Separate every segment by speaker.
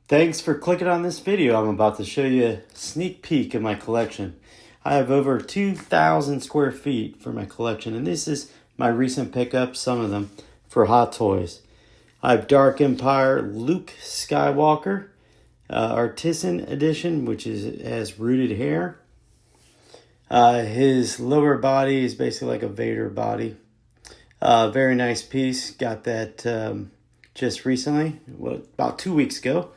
Speaker 1: Thanks for clicking on this video. I'm about to show you a sneak peek of my collection. I have over 2,000 square feet for my collection, and this is my recent pickup, some of them, for Hot Toys. I have Dark Empire Luke Skywalker, Artisan Edition, which has rooted hair. His lower body is basically like a Vader body. Very nice piece. Got that just recently, about 2 weeks ago.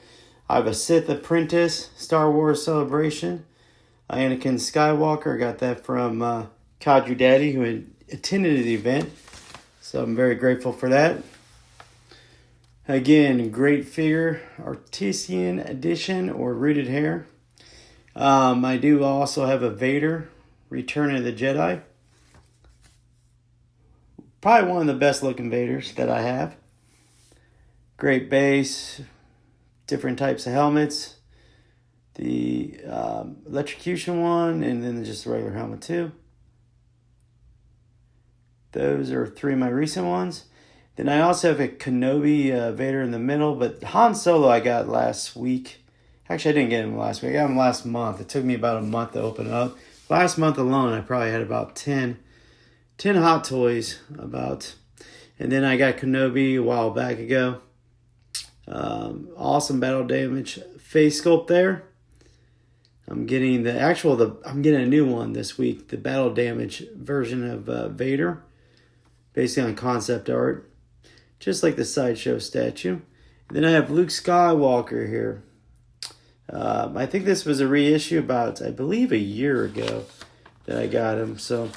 Speaker 1: I have a Sith Apprentice Star Wars Celebration. Anakin Skywalker. Got that from Kadri Daddy, who had attended the event. So I'm very grateful for that. Again, great figure. Artisan Edition or Rooted Hair. I do also have a Vader Return of the Jedi. Probably one of the best looking Vaders that I have. Great base. Different types of helmets. The electrocution one, and then just the regular helmet too. Those are three of my recent ones. Then I also have a Kenobi Vader in the middle, but Han Solo I got last week. Actually, I didn't get him last week. I got him last month. It took me about a month to open it up. Last month alone, I probably had about 10 Hot Toys about. And then I got Kenobi a while back ago. Awesome battle damage face sculpt there. I'm getting I'm getting a new one this week, the battle damage version of Vader, basically on concept art, just like the sideshow statue. And then I have Luke Skywalker here. I think this was a reissue about, I believe, a year ago that I got him. So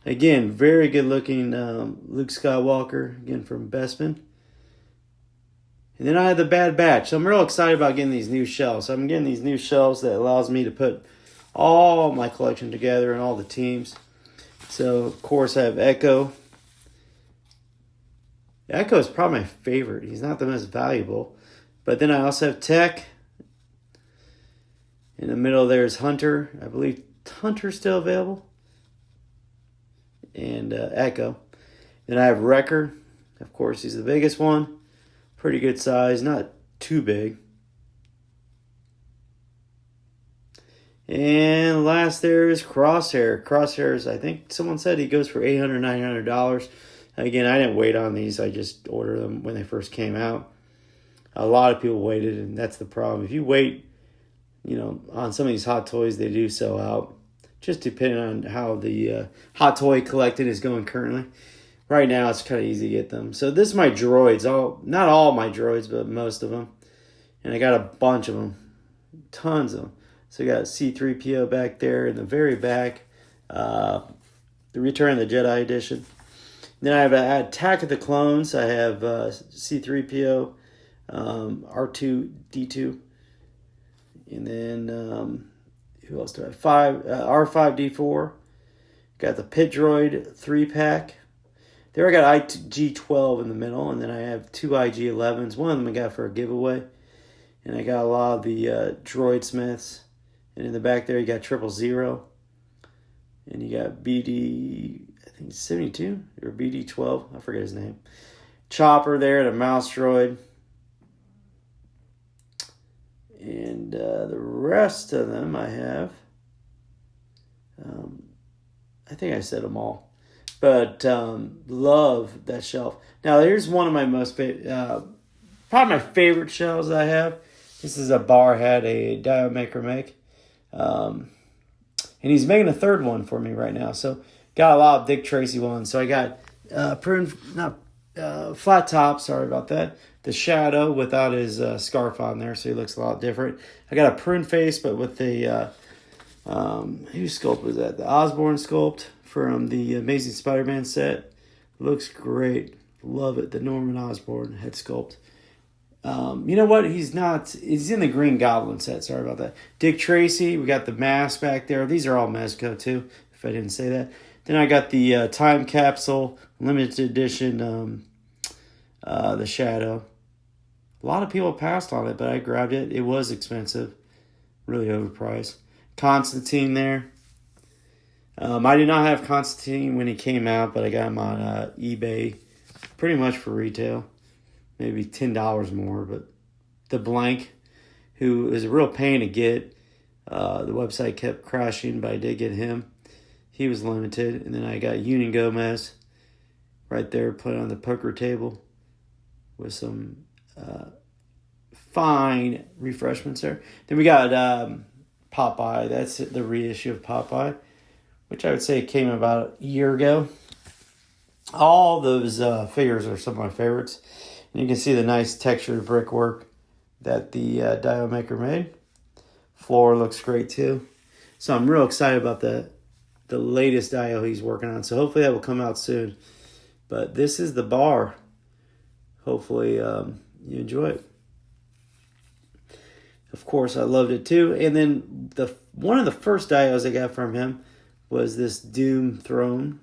Speaker 1: again, very good looking Luke Skywalker, again from Bestman. And then I have the Bad Batch. So I'm real excited about getting these new shelves. So I'm getting these new shelves that allows me to put all my collection together and all the teams. So, of course, I have Echo. Echo is probably my favorite. He's not the most valuable. But then I also have Tech. In the middle there's Hunter. I believe Hunter's still available. And Echo. Then I have Wrecker. Of course, he's the biggest one. Pretty good size, not too big. And last there is Crosshair. Crosshairs, I think someone said he goes for $800, $900. Again, I didn't wait on these. I just ordered them when they first came out. A lot of people waited, and that's the problem. If you wait, on some of these Hot Toys, they do sell out. Just depending on how the Hot Toy collecting is going currently. Right now, it's kind of easy to get them. So this is my droids. Not all my droids, but most of them. And I got a bunch of them. Tons of them. So I got C-3PO back there in the very back. The Return of the Jedi edition. Then I have Attack of the Clones. I have C-3PO, R2-D2. And then, who else do I have? R5-D4. Got the Pit Droid 3-pack. There I got IG-12 in the middle, and then I have two IG-11s. One of them I got for a giveaway. And I got a lot of the Droid Smiths. And in the back there you got 000. And you got BD, I think 72 or BD-12. I forget his name. Chopper there and a mouse droid. And the rest of them I have. I think I said them all. But love that shelf. Now, here's one of my probably my favorite shelves I have. This is a Barhead, a Diomaker make. And he's making a third one for me right now. So, got a lot of Dick Tracy ones. So, I got flat top, sorry about that. The Shadow without his scarf on there, so he looks a lot different. I got a prune face, but with the, whose sculpt was that? The Osborne sculpt from the Amazing Spider-Man set. Looks great. Love it. The Norman Osborn head sculpt. You know what? He's in the Green Goblin set. Sorry about that. Dick Tracy. We got the mask back there. These are all Mezco too, if I didn't say that. Then I got the Time Capsule Limited Edition, the Shadow. A lot of people passed on it, but I grabbed it. It was expensive. Really overpriced. Constantine there. I did not have Constantine when he came out, but I got him on eBay pretty much for retail. Maybe $10 more, but the blank. who is a real pain to get. The website kept crashing, but I did get him. He was limited. And then I got Union Gomez right there put on the poker table with some fine refreshments there. Then we got Popeye. That's the reissue of Popeye, which I would say came about a year ago. All those figures are some of my favorites. And you can see the nice textured brickwork that the dio maker made. Floor looks great too. So I'm real excited about the latest dio he's working on. So hopefully that will come out soon. But this is the bar. Hopefully you enjoy it. Of course, I loved it too. And then one of the first dios I got from him was this Doom throne.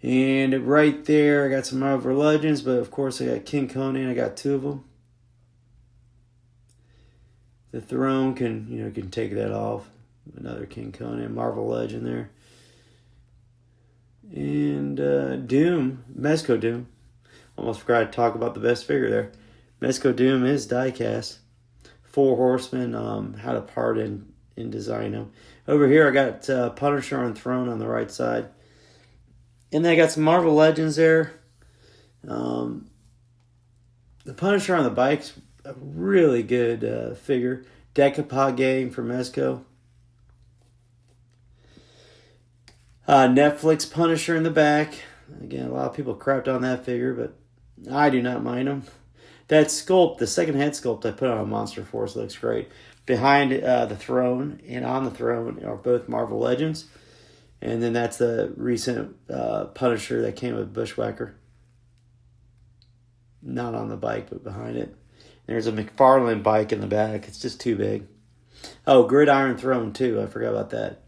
Speaker 1: And right there, I got some Marvel Legends, but of course I got King Conan. I got two of them. The throne can take that off. Another King Conan, Marvel Legend there. And Doom, Mezco Doom. Almost forgot to talk about the best figure there. Mezco Doom is die-cast. 4 Horsemen, had a part in designing them. Over here I got Punisher on throne on the right side. And then I got some Marvel Legends there. The Punisher on the bike's a really good figure. Decapod Gang from Mezco. Netflix Punisher in the back. Again, a lot of people crapped on that figure, but I do not mind them. That sculpt, the second head sculpt I put on Monster Force looks great. Behind the throne and on the throne are both Marvel Legends. And then that's the recent Punisher that came with Bushwhacker. Not on the bike, but behind it. There's a McFarlane bike in the back. It's just too big. Oh, Gridiron Throne, too. I forgot about that.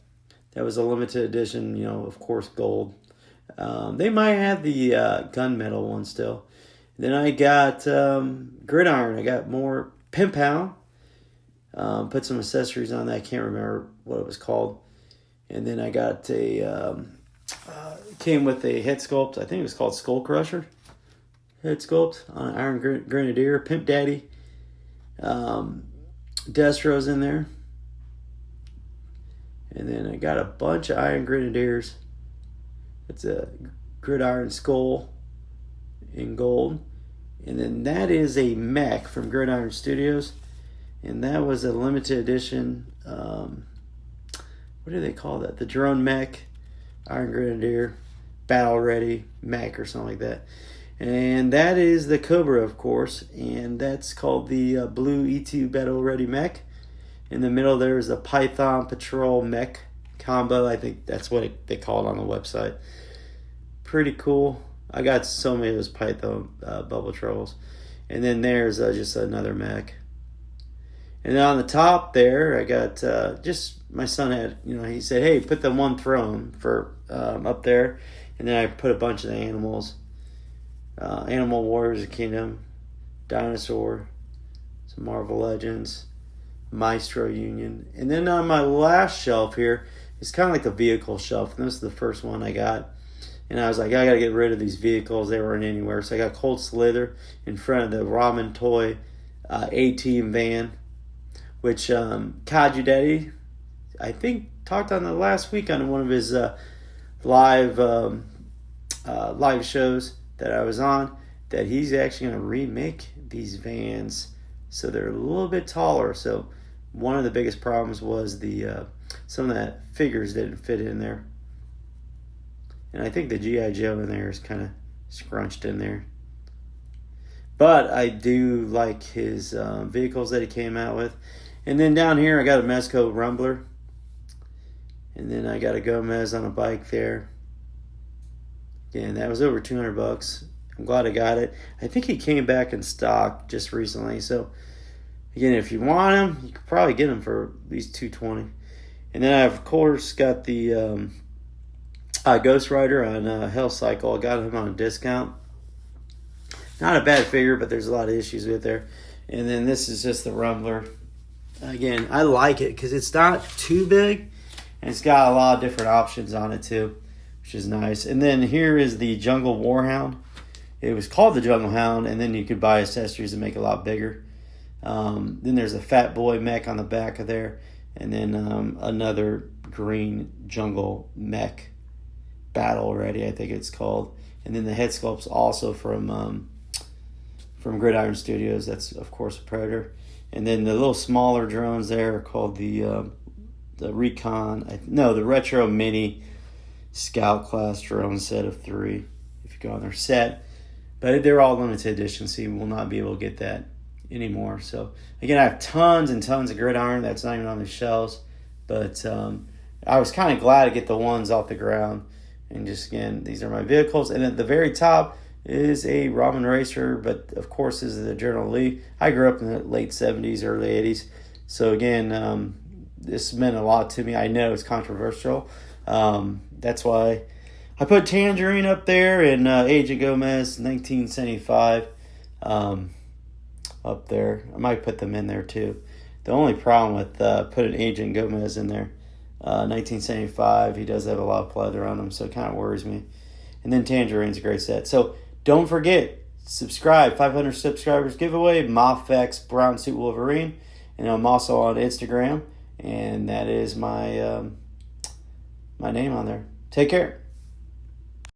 Speaker 1: That was a limited edition, of course, gold. They might have the gunmetal one still. Then I got Gridiron. I got more Pimp Pound. Put some accessories on that. I can't remember what it was called. And then I got came with a head sculpt. I think it was called Skull Crusher. Head sculpt on Iron Grenadier. Pimp Daddy. Destro's in there. And then I got a bunch of Iron Grenadiers. It's a Gridiron Skull in gold. And then that is a mech from Gridiron Studios. And that was a limited edition. What do they call that? The drone mech, Iron Grenadier, battle ready mech or something like that. And that is the Cobra, of course. And that's called the Blue E2 battle ready mech. In the middle there is a Python Patrol mech combo. I think that's what they call it on the website. Pretty cool. I got so many of those Python bubble trolls. And then there's just another mech. And then on the top there, I got just my son had, he said, hey, put the one throne for up there. And then I put a bunch of the animals. Animal Warriors of Kingdom, Dinosaur, some Marvel Legends, Maestro Union. And then on my last shelf here, it's kind of like a vehicle shelf. And this is the first one I got. And I was like, I got to get rid of these vehicles. They weren't anywhere. So I got Cold Slither in front of the Ramen Toy A-Team van, which Kaiju Daddy, I think, talked on the last week on one of his live shows that I was on, that he's actually going to remake these vans so they're a little bit taller. So one of the biggest problems was the some of the figures didn't fit in there. And I think the G.I. Joe in there is kind of scrunched in there. But I do like his vehicles that he came out with. And then down here I got a Mezco Rumbler. And then I got a Gomez on a bike there. Again, that was over $200. I'm glad I got it. I think he came back in stock just recently. So, again, if you want him, you could probably get him for at least $220. And then I, of course, got the Ghost Rider on Hell Cycle. I got him on a discount. Not a bad figure, but there's a lot of issues with there. And then this is just the Rumbler. Again, I like it because it's not too big. And it's got a lot of different options on it too, which is nice. And then here is the Jungle Warhound. It was called the Jungle Hound, and then you could buy accessories to make it a lot bigger. Then there's a Fat Boy mech on the back of there, and then another green jungle mech, Battle Ready, I think it's called. And then the head sculpt's also from Gridiron Studios. That's of course a Predator. And then the little smaller drones there are called the Recon. The Retro Mini Scout class drone set of 3. If you go on their set, but they're all limited edition, so you will not be able to get that anymore. So again, I have tons and tons of Gridiron that's not even on the shelves, but I was kind of glad to get the ones off the ground. And just again, these are my vehicles. And at the very top is a Ramen Racer, but of course this is the General Lee. I grew up in the late 70s, early 80s. So again, this meant a lot to me. I know it's controversial. That's why I put Tangerine up there and Agent Gomez 1975 up there. I might put them in there too. The only problem with putting Agent Gomez in there, 1975, he does have a lot of pleather on him, so it kind of worries me. And then Tangerine's a great set. So don't forget, subscribe. 500 subscribers giveaway, Mofex Brown Suit Wolverine. And I'm also on Instagram, and that is my my name on there. Take care.